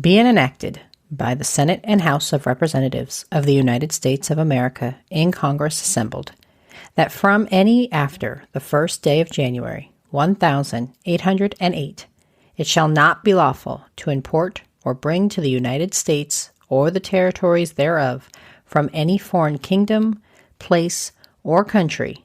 Being enacted by the Senate and House of Representatives of the United States of America in Congress assembled, that from any after the first day of January 1808, it shall not be lawful to import or bring to the United States or the territories thereof from any foreign kingdom, place, or country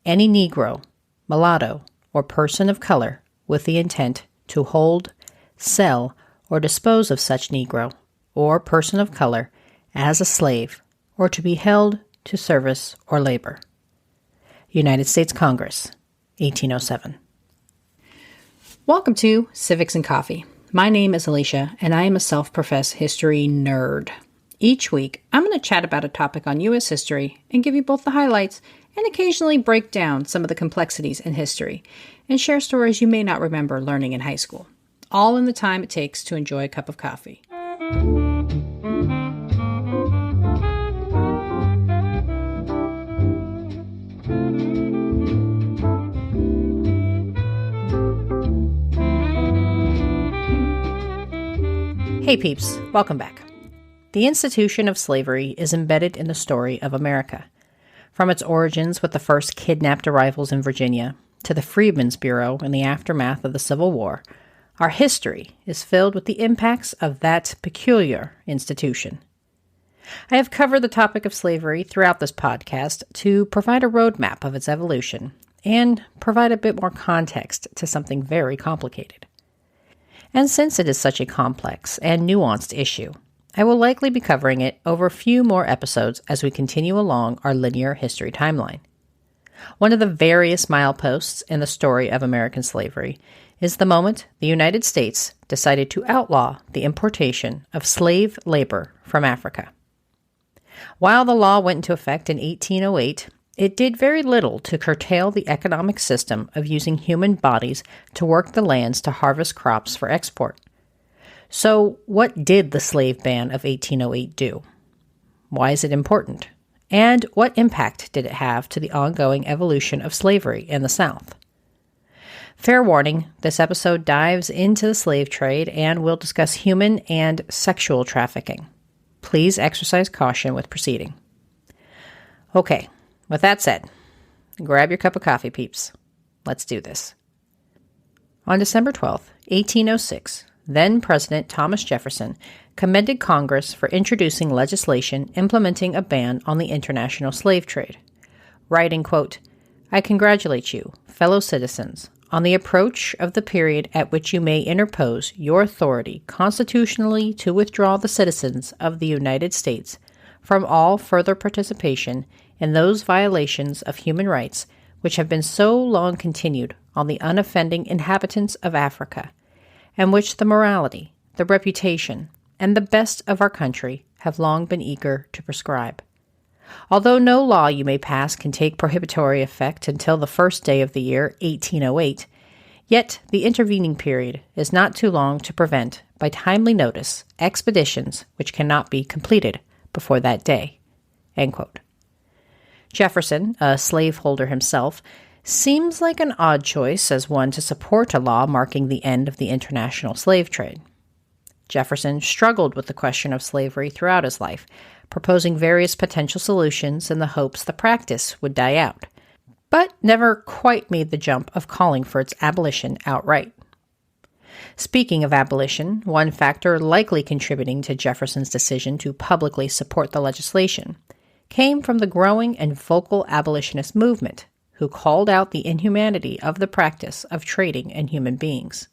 any Negro, mulatto, or person of color with the intent to hold, sell, or dispose of such Negro or person of color as a slave, or to be held to service or labor. United States Congress, 1807. Welcome to Civics and Coffee. My name is Alicia, and I am a self-professed history nerd. Each week, I'm going to chat about a topic on U.S. history and give you both the highlights and occasionally break down some of the complexities in history and share stories you may not remember learning in high school, all in the time it takes to enjoy a cup of coffee. Hey peeps, welcome back. The institution of slavery is embedded in the story of America. From its origins with the first kidnapped arrivals in Virginia to the Freedmen's Bureau in the aftermath of the Civil War, our history is filled with the impacts of that peculiar institution. I have covered the topic of slavery throughout this podcast to provide a roadmap of its evolution and provide a bit more context to something very complicated. And since it is such a complex and nuanced issue, I will likely be covering it over a few more episodes as we continue along our linear history timeline. One of the various mileposts in the story of American slavery is the moment the United States decided to outlaw the importation of slave labor from Africa. While the law went into effect in 1808, it did very little to curtail the economic system of using human bodies to work the lands to harvest crops for export. So, what did the slave ban of 1808 do? Why is it important? And what impact did it have to the ongoing evolution of slavery in the South? Fair warning, this episode dives into the slave trade and will discuss human and sexual trafficking. Please exercise caution with proceeding. Okay, with that said, grab your cup of coffee, peeps. Let's do this. On December 12, 1806, then-President Thomas Jefferson commended Congress for introducing legislation implementing a ban on the international slave trade, writing, quote, "I congratulate you, fellow citizens, on the approach of the period at which you may interpose your authority constitutionally to withdraw the citizens of the United States from all further participation in those violations of human rights which have been so long continued on the unoffending inhabitants of Africa, and which the morality, the reputation, and the best of our country have long been eager to prescribe. Although no law you may pass can take prohibitory effect until the first day of the year 1808, yet the intervening period is not too long to prevent, by timely notice, expeditions which cannot be completed before that day." End quote. Jefferson, a slaveholder himself, seems like an odd choice as one to support a law marking the end of the international slave trade. Jefferson struggled with the question of slavery throughout his life, proposing various potential solutions in the hopes the practice would die out, but never quite made the jump of calling for its abolition outright. Speaking of abolition, one factor likely contributing to Jefferson's decision to publicly support the legislation came from the growing and vocal abolitionist movement, who called out the inhumanity of the practice of trading in human beings.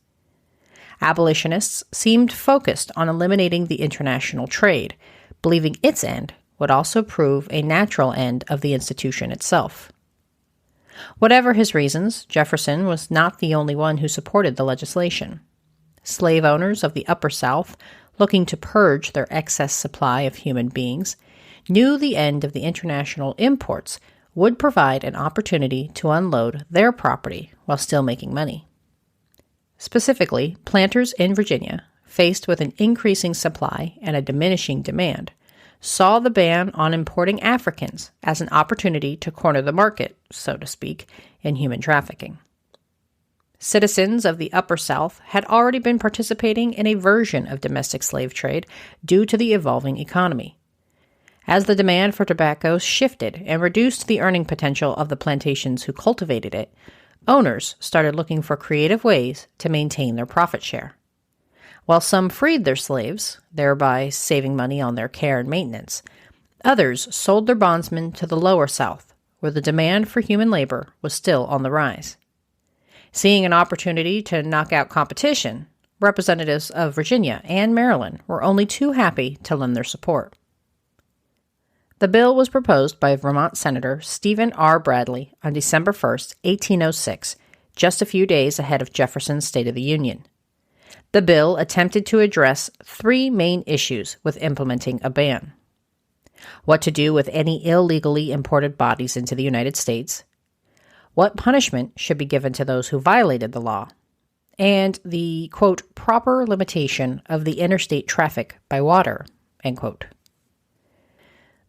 Abolitionists seemed focused on eliminating the international trade, believing its end would also prove a natural end of the institution itself. Whatever his reasons, Jefferson was not the only one who supported the legislation. Slave owners of the Upper South, looking to purge their excess supply of human beings, knew the end of the international imports would provide an opportunity to unload their property while still making money. Specifically, planters in Virginia, faced with an increasing supply and a diminishing demand, saw the ban on importing Africans as an opportunity to corner the market, so to speak, in human trafficking. Citizens of the Upper South had already been participating in a version of domestic slave trade due to the evolving economy. As the demand for tobacco shifted and reduced the earning potential of the plantations who cultivated it, owners started looking for creative ways to maintain their profit share. While some freed their slaves, thereby saving money on their care and maintenance, others sold their bondsmen to the Lower South, where the demand for human labor was still on the rise. Seeing an opportunity to knock out competition, representatives of Virginia and Maryland were only too happy to lend their support. The bill was proposed by Vermont Senator Stephen R. Bradley on December 1, 1806, just a few days ahead of Jefferson's State of the Union. The bill attempted to address three main issues with implementing a ban: what to do with any illegally imported bodies into the United States, what punishment should be given to those who violated the law, and the, quote, proper limitation of the interstate traffic by water, end quote.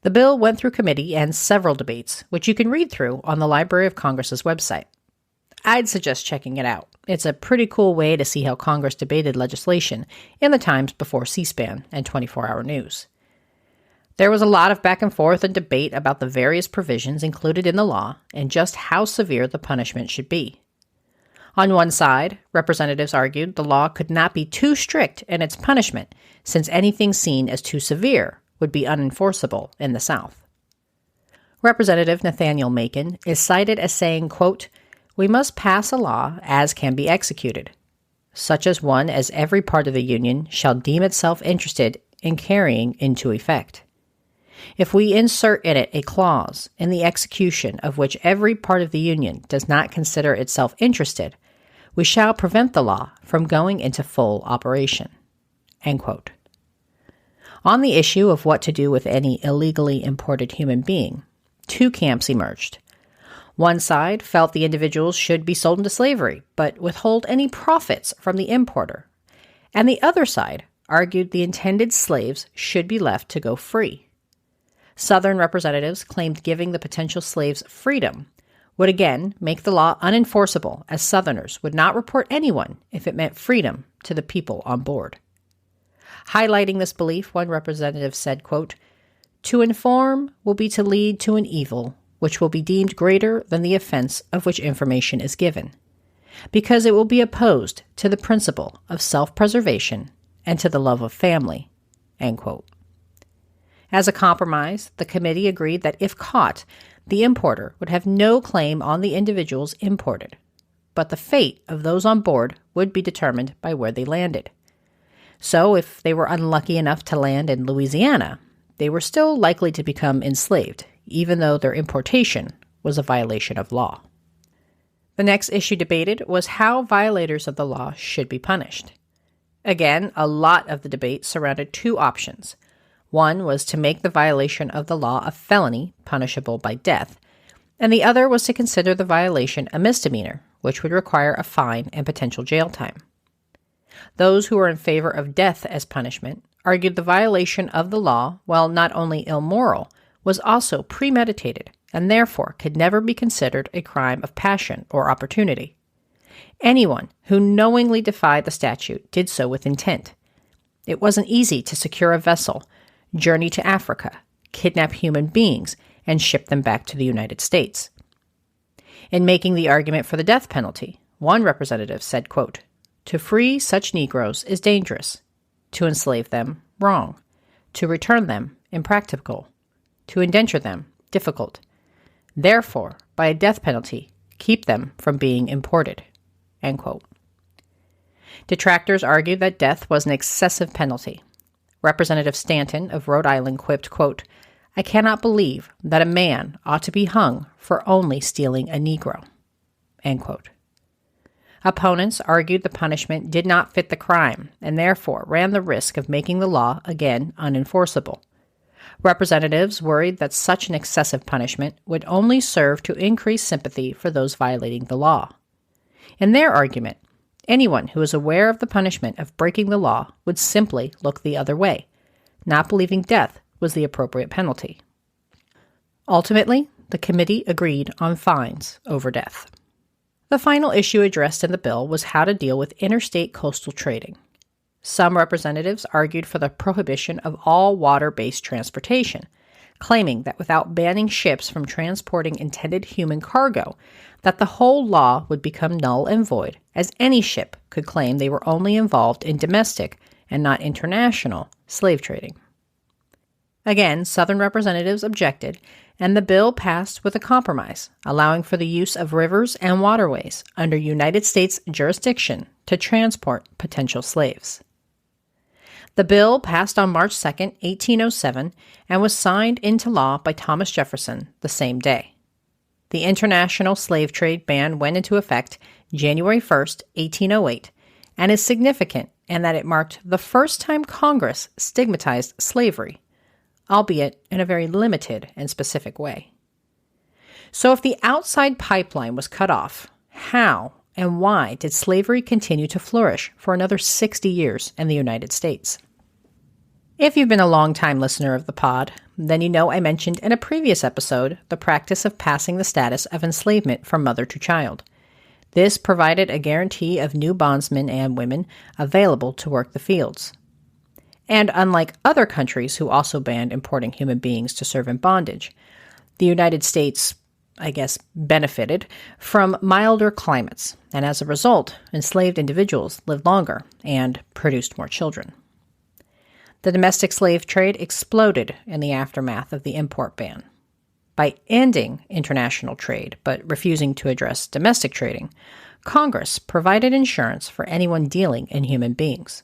The bill went through committee and several debates, which you can read through on the Library of Congress's website. I'd suggest checking it out. It's a pretty cool way to see how Congress debated legislation in the times before C-SPAN and 24-hour news. There was a lot of back and forth and debate about the various provisions included in the law and just how severe the punishment should be. On one side, representatives argued the law could not be too strict in its punishment, since anything seen as too severe would be unenforceable in the South. Representative Nathaniel Macon is cited as saying, quote, "We must pass a law as can be executed, such as one as every part of the Union shall deem itself interested in carrying into effect. If we insert in it a clause in the execution of which every part of the Union does not consider itself interested, we shall prevent the law from going into full operation." End quote. On the issue of what to do with any illegally imported human being, two camps emerged. One side felt the individuals should be sold into slavery, but withhold any profits from the importer, and the other side argued the intended slaves should be left to go free. Southern representatives claimed giving the potential slaves freedom would again make the law unenforceable, as Southerners would not report anyone if it meant freedom to the people on board. Highlighting this belief, one representative said, quote, "To inform will be to lead to an evil which will be deemed greater than the offense of which information is given, because it will be opposed to the principle of self-preservation and to the love of family." End quote. As a compromise, the committee agreed that if caught, the importer would have no claim on the individuals imported, but the fate of those on board would be determined by where they landed. So if they were unlucky enough to land in Louisiana, they were still likely to become enslaved, even though their importation was a violation of law. The next issue debated was how violators of the law should be punished. Again, a lot of the debate surrounded two options. One was to make the violation of the law a felony, punishable by death, and the other was to consider the violation a misdemeanor, which would require a fine and potential jail time. Those who were in favor of death as punishment argued the violation of the law, while not only immoral, was also premeditated and therefore could never be considered a crime of passion or opportunity. Anyone who knowingly defied the statute did so with intent. It wasn't easy to secure a vessel, journey to Africa, kidnap human beings, and ship them back to the United States. In making the argument for the death penalty, one representative said, quote, "To free such Negroes is dangerous. To enslave them, wrong. To return them, impracticable. To indenture them, difficult. Therefore, by a death penalty, keep them from being imported." End quote. Detractors argued that death was an excessive penalty. Representative Stanton of Rhode Island quipped, quote, "I cannot believe that a man ought to be hung for only stealing a Negro." End quote. Opponents argued the punishment did not fit the crime and therefore ran the risk of making the law again unenforceable. Representatives worried that such an excessive punishment would only serve to increase sympathy for those violating the law. In their argument, anyone who is aware of the punishment of breaking the law would simply look the other way, not believing death was the appropriate penalty. Ultimately, the committee agreed on fines over death. The final issue addressed in the bill was how to deal with interstate coastal trading. Some representatives argued for the prohibition of all water-based transportation, claiming that without banning ships from transporting intended human cargo, that the whole law would become null and void, as any ship could claim they were only involved in domestic and not international slave trading. Again, Southern representatives objected, and the bill passed with a compromise, allowing for the use of rivers and waterways under United States jurisdiction to transport potential slaves. The bill passed on March 2, 1807, and was signed into law by Thomas Jefferson the same day. The international slave trade ban went into effect January 1, 1808, and is significant in that it marked the first time Congress stigmatized slavery, albeit in a very limited and specific way. So if the outside pipeline was cut off, how and why did slavery continue to flourish for another 60 years in the United States? If you've been a long-time listener of the pod, then you know I mentioned in a previous episode the practice of passing the status of enslavement from mother to child. This provided a guarantee of new bondsmen and women available to work the fields. And unlike other countries who also banned importing human beings to serve in bondage, the United States, benefited from milder climates, and as a result, enslaved individuals lived longer and produced more children. The domestic slave trade exploded in the aftermath of the import ban. By ending international trade but refusing to address domestic trading, Congress provided insurance for anyone dealing in human beings.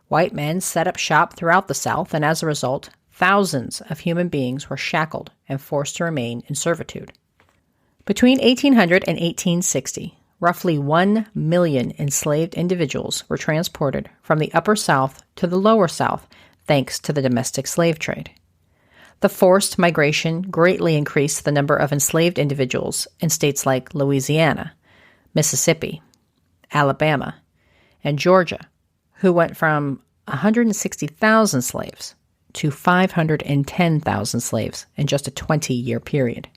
White men set up shop throughout the South, and as a result, thousands of human beings were shackled and forced to remain in servitude. Between 1800 and 1860, roughly 1 million enslaved individuals were transported from the Upper South to the Lower South thanks to the domestic slave trade. The forced migration greatly increased the number of enslaved individuals in states like Louisiana, Mississippi, Alabama, and Georgia, who went from 160,000 slaves to 510,000 slaves in just a 20-year period.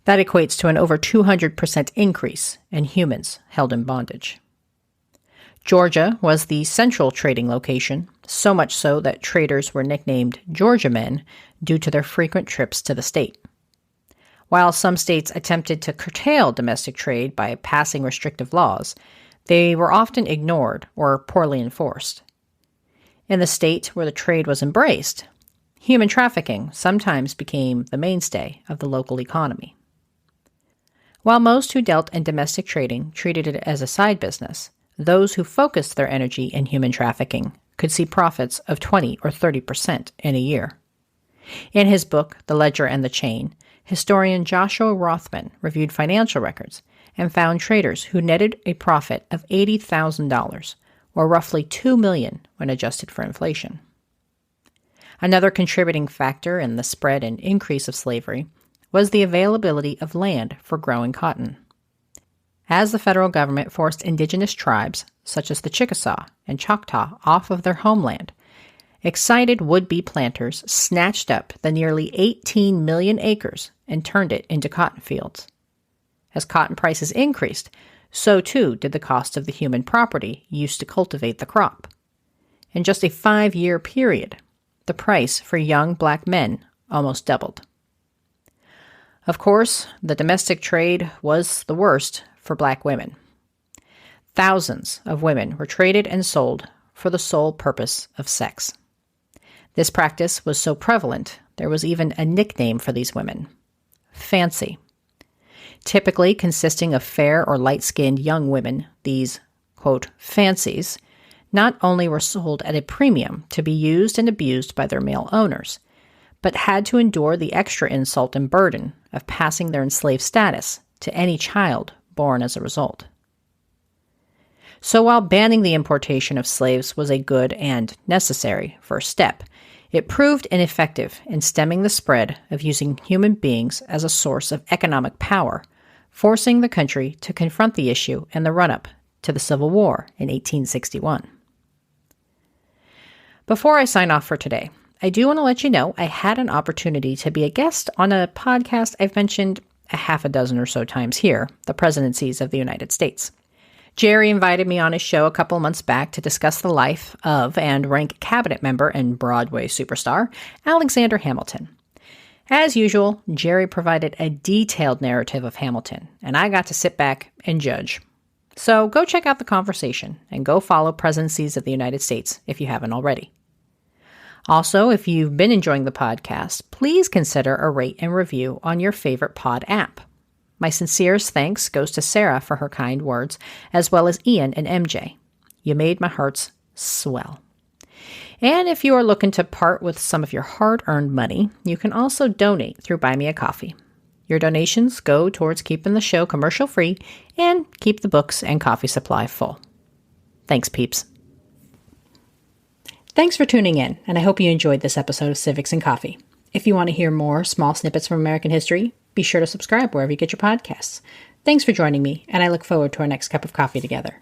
That equates to an over 200% increase in humans held in bondage. Georgia was the central trading location, so much so that traders were nicknamed Georgia men due to their frequent trips to the state. While some states attempted to curtail domestic trade by passing restrictive laws, they were often ignored or poorly enforced. In the state where the trade was embraced, human trafficking sometimes became the mainstay of the local economy. While most who dealt in domestic trading treated it as a side business, those who focused their energy in human trafficking could see profits of 20 or 30% in a year. In his book, The Ledger and the Chain, historian Joshua Rothman reviewed financial records and found traders who netted a profit of $80,000, or roughly $2 million when adjusted for inflation. Another contributing factor in the spread and increase of slavery was the availability of land for growing cotton. As the federal government forced indigenous tribes, such as the Chickasaw and Choctaw, off of their homeland, excited would-be planters snatched up the nearly 18 million acres and turned it into cotton fields. As cotton prices increased, so too did the cost of the human property used to cultivate the crop. In just a 5-year period, the price for young black men almost doubled. Of course, the domestic trade was the worst for black women. Thousands of women were traded and sold for the sole purpose of sex. This practice was so prevalent, there was even a nickname for these women: fancy. Typically consisting of fair or light-skinned young women, these, quote, fancies, not only were sold at a premium to be used and abused by their male owners, but had to endure the extra insult and burden of passing their enslaved status to any child born as a result. So while banning the importation of slaves was a good and necessary first step, it proved ineffective in stemming the spread of using human beings as a source of economic power, forcing the country to confront the issue in the run-up to the Civil War in 1861. Before I sign off for today, I do want to let you know I had an opportunity to be a guest on a podcast I've mentioned a half a dozen or so times here, the presidencies of the United States. Jerry invited me on his show a couple months back to discuss the life of and rank cabinet member and Broadway superstar Alexander Hamilton. As usual, Jerry provided a detailed narrative of Hamilton, and I got to sit back and judge. So go check out the conversation and go follow Presidencies of the United States if you haven't already. Also, if you've been enjoying the podcast, please consider a rate and review on your favorite pod app. My sincerest thanks goes to Sarah for her kind words, as well as Ian and MJ. You made my hearts swell. And if you are looking to part with some of your hard-earned money, you can also donate through Buy Me a Coffee. Your donations go towards keeping the show commercial-free and keep the books and coffee supply full. Thanks, peeps. Thanks for tuning in, and I hope you enjoyed this episode of Civics and Coffee. If you want to hear more small snippets from American history, be sure to subscribe wherever you get your podcasts. Thanks for joining me, and I look forward to our next cup of coffee together.